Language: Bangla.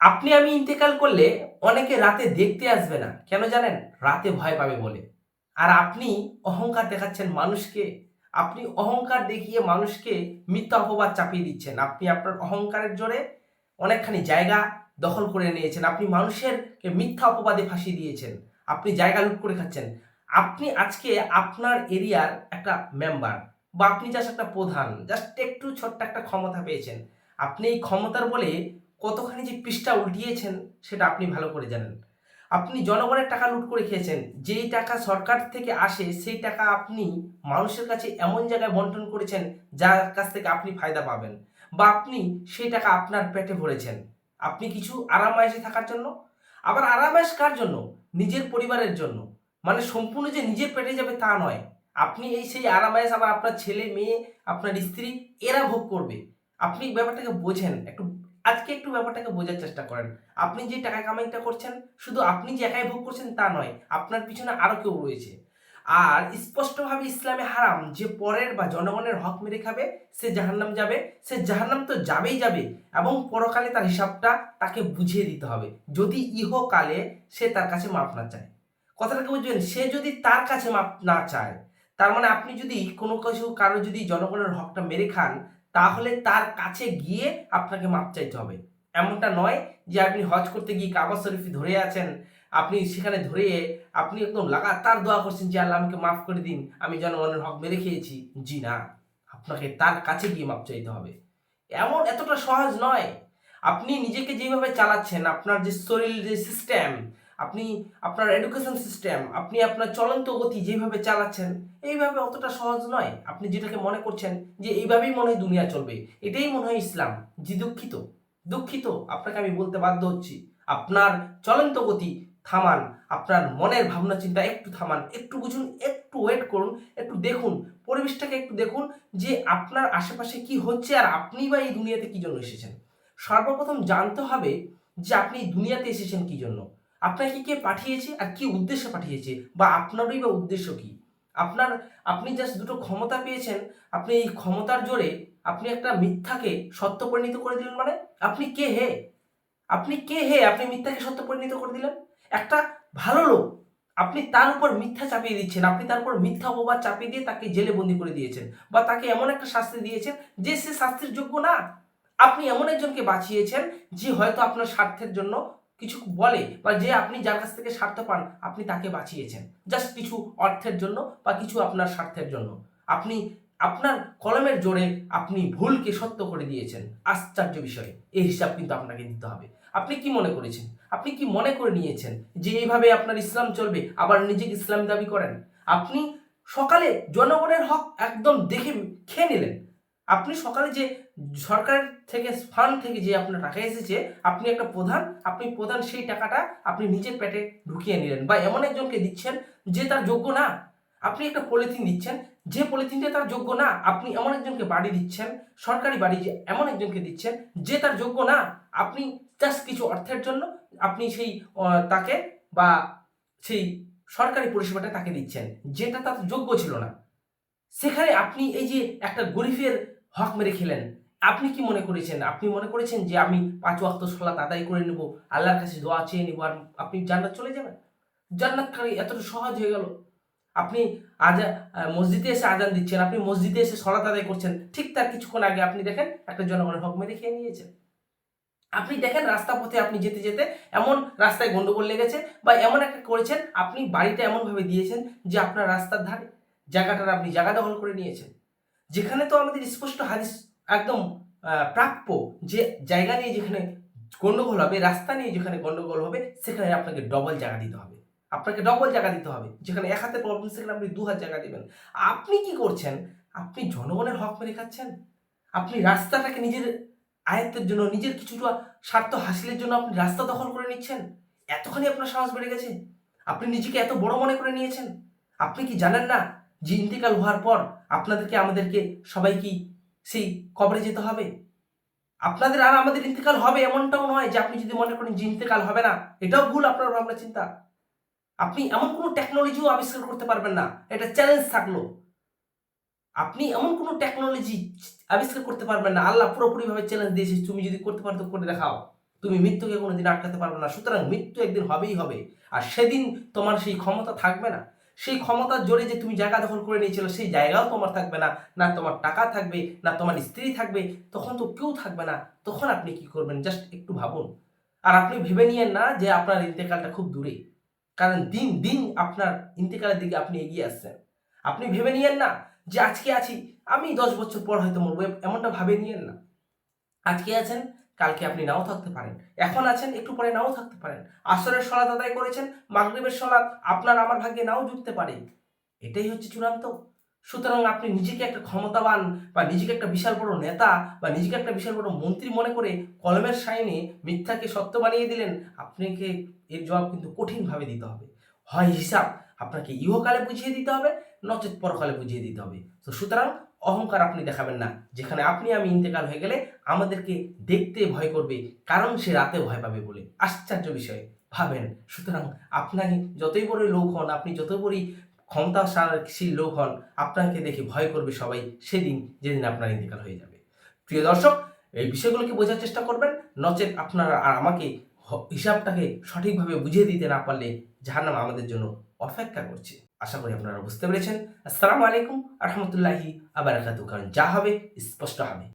আপনি আমি ইন্তেকাল করলে অনেকে রাতে দেখতে আসবে না। কেন জানেন? রাতে ভয় পাবে বলে। আর আপনি অহংকার দেখাচ্ছেন মানুষকে। আপনি অহংকার দেখিয়ে মানুষকে মিথ্যা অপবাদ চাপিয়ে দিচ্ছেন। আপনি আপনার অহংকারের জোরে অনেকখানি জায়গা দখল করে নিয়েছেন। আপনি মানুষেরকে মিথ্যা অপবাদে ফাঁসিয়ে দিয়েছেন। আপনি জায়গা লুট করে খাচ্ছেন। আপনি আজকে আপনার এরিয়ার একটা মেম্বার বা আপনি জাস্ট একটা প্রধান, জাস্ট একটু ছোট্ট একটা ক্ষমতা পেয়েছেন। আপনি এই ক্ষমতার বলে কতখানি যে পৃষ্ঠা উল্টিয়েছেন সেটা আপনি ভালো করে জানেন। আপনি জনগণের টাকা লুট করে খেয়েছেন। যেই টাকা সরকার থেকে আসে সেই টাকা আপনি মানুষের কাছে এমন জায়গায় বন্টন করেছেন যার কাছ থেকে আপনি ফায়দা পাবেন, বা আপনি সেই টাকা আপনার পেটে ভরেছেন। আপনি কিছু আরাম-আয়েশে থাকার জন্য, আবার আরাম-আয়েশ কার জন্য? নিজের পরিবারের জন্য। মানে সম্পূর্ণ যে নিজের পেটে যাবে তা নয়। আপনি এই সেই আরাম-আয়েশ আবার আপনার ছেলে, মেয়ে, আপনার স্ত্রী এরা ভোগ করবে। আপনি ব্যাপারটাকে বোঝেন। আজকে একটু ব্যাপারটাকে বোঝার চেষ্টা করেন। আপনি যে টাকা কামাইটা করছেন, শুধু আপনি যে একাই ভোগ করছেন তা নয়। আপনার পিছনে আরো কেউ রয়েছে। আর স্পষ্টভাবে ইসলামে হারাম যে পরের বা জনগণের হক মেরে খাবে সে জাহান্নাম যাবে। সে জাহান্নাম তো যাবেই যাবে, এবং পরকালে তার হিসাবটা তাকে বুঝিয়ে দিতে হবে। যদি ইহকালে সে তার কাছে মাপ না চায়। কথাটাকে বুঝবেন? সে যদি তার কাছে মাপ না চায়, তার মানে আপনি যদি কোনো কিছু কারো যদি জনগণের হকটা মেরে খান, তাহলে তার কাছে গিয়ে আপনাকে মাপ চাইতে হবে। এমনটা নয় যে আপনি হজ করতে গিয়ে কাবা শরীফ ধরে আছেন, আপনি সেখানে ধরে আপনি একদম লাগাতার দোয়া করছেন যে আল্লাহ আমাকে মাফ করে দিন, আমি জনগণের হক মেরে খেয়েছি। জি না, আপনাকে তার কাছে গিয়ে মাপ চাইতে হবে। এতটা সহজ নয়। আপনি নিজেকে যেভাবে চালাচ্ছেন, আপনার যে শরীর যে সিস্টেম, আপনি আপনার এডুকেশন সিস্টেম, আপনি আপনার চলন্ত গতি যেভাবে চালাচ্ছেন, এইভাবে অতটা সহজ নয়। আপনি যেটাকে মনে করছেন যে এইভাবেই মনে হয় দুনিয়া চলবে, এটাই মনে হয় ইসলাম। জি দুঃখিত, দুঃখিত, আপনাকে আমি বলতে বাধ্য হচ্ছি। আপনার চলন্ত গতি থামান, আপনার মনের ভাবনা চিন্তা একটু থামান, একটু বুঝুন, একটু ওয়েট করুন, একটু দেখুন, পরিবেশটাকে একটু দেখুন যে আপনার আশেপাশে কি হচ্ছে আর আপনি বা এই দুনিয়াতে কি জন্য এসেছেন। সর্বপ্রথম জানতে হবে যে আপনি এই দুনিয়াতে এসেছেন কি জন্য, আপনাকে কে পাঠিয়েছে আর কি উদ্দেশ্যে পাঠিয়েছে, বা আপনারই বা উদ্দেশ্য কি। আপনার আপনি জাস্ট দুটো ক্ষমতা পেয়েছেন, আপনি এই ক্ষমতার জোরে আপনি একটা মিথ্যাকে সত্য পরিণত করে দিলেন। মানে আপনি কে হে? আপনি কে হে? আপনি মিথ্যাকে সত্য পরিণত করে দিলেন। একটা ভালো লোক, আপনি তার উপর মিথ্যা চাপিয়ে দিচ্ছেন, আপনি তার উপর মিথ্যা অপবাদ চাপিয়ে দিয়ে তাকে জেলে বন্দি করে দিয়েছেন, বা তাকে এমন একটা শাস্তি দিয়েছেন যে সে শাস্তির যোগ্য না। আপনি এমন একজনকে বাঁচিয়েছেন যে হয়তো আপনার স্বার্থের জন্য কিছু বলে, বা যে আপনি যার কাছ থেকে স্বার্থ পান আপনি তাকে বাঁচিয়েছেন জাস্ট কিছু অর্থের জন্য বা কিছু আপনার স্বার্থের জন্য। আপনি আপনার কলমের জোরে আপনি ভুলকে সত্য করে দিয়েছেন। আশ্চর্য বিষয়, এই হিসাব কিন্তু আপনাকে দিতে হবে। আপনি কি মনে করেছেন, আপনি কি মনে করে নিয়েছেন যে এইভাবে আপনার ইসলাম চলবে, আবার নিজেকে ইসলাম দাবি করেন? আপনি সকালে জনগণের হক একদম দেখে খেয়ে নিলেন। আপনি সকালে যে সরকার থেকে ফান্ড থেকে যে আপনার টাকা এসেছে, আপনি একটা প্রধান, আপনি প্রধান, সেই টাকাটা আপনি নিজের পেটে ঢুকিয়ে নিলেন, বা এমন একজনকে দিচ্ছেন যে তার যোগ্য না। আপনি একটা পলিথিন দিচ্ছেন, যে পলিথিনটা তার যোগ্য না। আপনি এমন একজনকে বাড়ি দিচ্ছেন, সরকারি বাড়ি, যে এমন একজনকে দিচ্ছেন যে তার যোগ্য না। আপনি জাস্ট কিছু অর্থের জন্য আপনি সেই তাকে বা সেই সরকারি পরিষেবাটা তাকে দিচ্ছেন যেটা তার যোগ্য ছিল না। সেখানে আপনি এই যে একটা গরিবের হক মেরে খেলেন। আপনি কি মনে করেছেন? আপনি মনে করেছেন যে আমি ৫ ওয়াক্ত সালাত আদায় করে নেব, আল্লাহর কাছে দোয়া চেয়ে নেব আর আপনি জান্নাত চলে যাবেন? জান্নাত এতটা সহজ হয়ে গেল? আপনি মসজিদে এসে আজান দিচ্ছেন, আপনি মসজিদে এসে সালাত আদায় করছেন। ঠিক তার কিছুক্ষণ আগে আপনি দেখেন একটা জনগণের হক মেরে খেয়ে নিয়েছেন। আপনি দেখেন রাস্তা পথে আপনি যেতে যেতে এমন রাস্তায় গন্ডগোল লেগেছে, বা এমন একটা করেছেন, আপনি বাড়িটা এমনভাবে দিয়েছেন যে আপনার রাস্তার ধারে জায়গাটার আপনি জায়গা দখল করে নিয়েছেন। যেখানে তো আমাদের স্পষ্ট হাদিস একদম প্রাপ্য যে জায়গা নিয়ে যেখানে গন্ডগোল হবে, রাস্তা নিয়ে যেখানে গন্ডগোল হবে, সেখানে আপনাকে ডবল জায়গা দিতে হবে। আপনাকে ডবল জায়গা দিতে হবে। যেখানে এক হাতে প্রবলেম সেখানে আপনি ২ হাত জায়গা দিবেন। আপনি কি করছেন? আপনি জনগণের হক মেরে খাচ্ছেন। আপনি রাস্তাটাকে নিজের আয়ত্তের জন্য, নিজের কিছুটা স্বার্থ হাসিলের জন্য আপনি রাস্তা দখল করে নিচ্ছেন। এতখানি আপনার সাহস বেড়ে গেছে? আপনি নিজেকে এত বড় মনে করে নিয়েছেন? আপনি কি জানেন না যে ইন্তেকাল হওয়ার পর আপনাদেরকে আমাদেরকে সবাইকেই সেই কবরে যেতে হবে? আপনাদের আর আমাদের ইন্তেকাল হবে এমনটাও নয় যে আপনি যদি মনে করেন যে ইন্তেকাল হবে না, এটাও ভুল আপনার ভাবনা চিন্তা। আপনি এমন কোনো টেকনোলজিও আবিষ্কার করতে পারবেন না, এটা চ্যালেঞ্জ থাকলো। আপনি এমন কোনো টেকনোলজি আবিষ্কার করতে পারবেন না, আল্লাহ পুরোপুরিভাবে চ্যালেঞ্জ দিয়েছে, তুমি যদি করতে পারো তো করে দেখাও। তুমি মৃত্যুকে কোনোদিন আটকাতে পারবে না। সুতরাং মৃত্যু একদিন হবেই হবে। আর সেদিন তোমার সেই ক্ষমতা থাকবে না। সেই ক্ষমতার জোরে যে তুমি জায়গা দখল করে নিয়েছিল সেই জায়গাও তোমার থাকবে না, না তোমার টাকা থাকবে, না তোমার স্ত্রী থাকবে, তখন তো কেউ থাকবে না। তখন আপনি কি করবেন জাস্ট একটু ভাবুন। আর আপনি ভেবে নিয়েন না যে আপনার ইন্তেকালটা খুব দূরে, কারণ দিন দিন আপনার ইন্তেকালের দিকে আপনি এগিয়ে আসছেন। আপনি ভেবে নিয়েন না যে আজকে আছি, আমি 10 বছর পর হয়তো মরবো, এমনটা ভাবে নিয়েন না। আজকে আছেন, কালকে আপনি নাও থাকতে পারেন। এখন আছেন, একটু পরে নাও থাকতে পারেন। আসরের সলাত আদায় করেছেন, মাগরিবের সলাত আপনার আমার ভাগ্যে নাও জুটতে পারে। এটাই হচ্ছে চূড়ান্ত। সুতরাং আপনি নিজেকে একটা ক্ষমতাবান বা নিজেকে একটা বিশাল বড় নেতা বা নিজেকে একটা বিশাল বড় মন্ত্রী মনে করে কলমের শাইনে মিথ্যাকে সত্য বানিয়ে দিলেন। আপনাকে এর জবাব কিন্তু কঠিনভাবে দিতে হবে। হয় হিসাব আপনাকে ইহকালে বুঝিয়ে দিতে হবে, নচেত পরকালে বুঝিয়ে দিতে হবে। তো সুতরাং অহংকার আপনি দেখাবেন না, যেখানে আপনি আমি ইন্তেকাল হয়ে গেলে আমাদেরকে দেখতে ভয় করবে, কারণ সে রাতে ভয় পাবে বলে। আশ্চর্য বিষয়, ভাবেন। সুতরাং আপনাকে যতই বড় লোক হন, আপনি যত বড়ই ক্ষমতাশালী লোক হন, আপনাকে দেখে ভয় করবে সবাই সেদিন যেদিন আপনার ইন্তেকাল হয়ে যাবে। প্রিয় দর্শক, এই বিষয়গুলোকে বোঝার চেষ্টা করবেন, নচেত আপনারা আর আমাকে হিসাবটাকে সঠিকভাবে বুঝিয়ে দিতে না পারলে জাহান্নাম আমাদের জন্য অপেক্ষা করছে। আশা করি আপনারা বুঝতে পেরেছেন। আসসালামু আলাইকুম আ রহমতুল্লাহি আ বারাকাতুহু। কারণ যা হবে স্পষ্ট হবে।